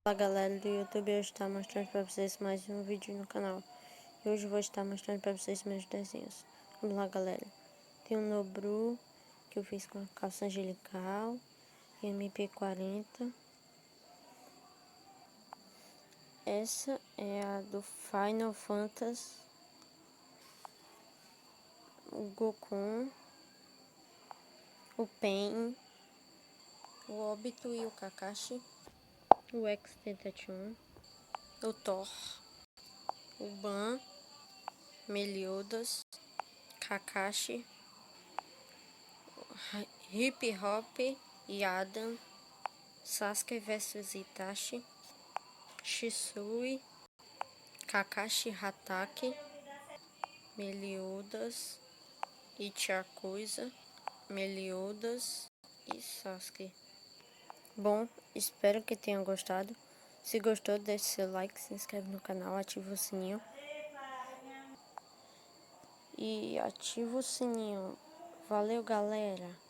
Fala galera do YouTube, hoje estou mostrando para vocês mais um vídeo no canal. E hoje eu vou estar mostrando para vocês meus desenhos. Vamos lá galera. Tem um Nobru que eu fiz com a calça angelical e MP40. Essa é a do Final Fantasy, o Goku, o Pain, o Obito e o Kakashi, o X-Tentacion, o Thor, o Ban, Meliodas, Kakashi, Hip Hop e Adam, Sasuke vs Itachi, Shisui, Kakashi Hatake, Meliodas, Ichiakusa, Meliodas e Sasuke. Bom, espero que tenham gostado. Se gostou, deixe seu like, se inscreve no canal, ativa o sininho. E ativa o sininho. Valeu, galera!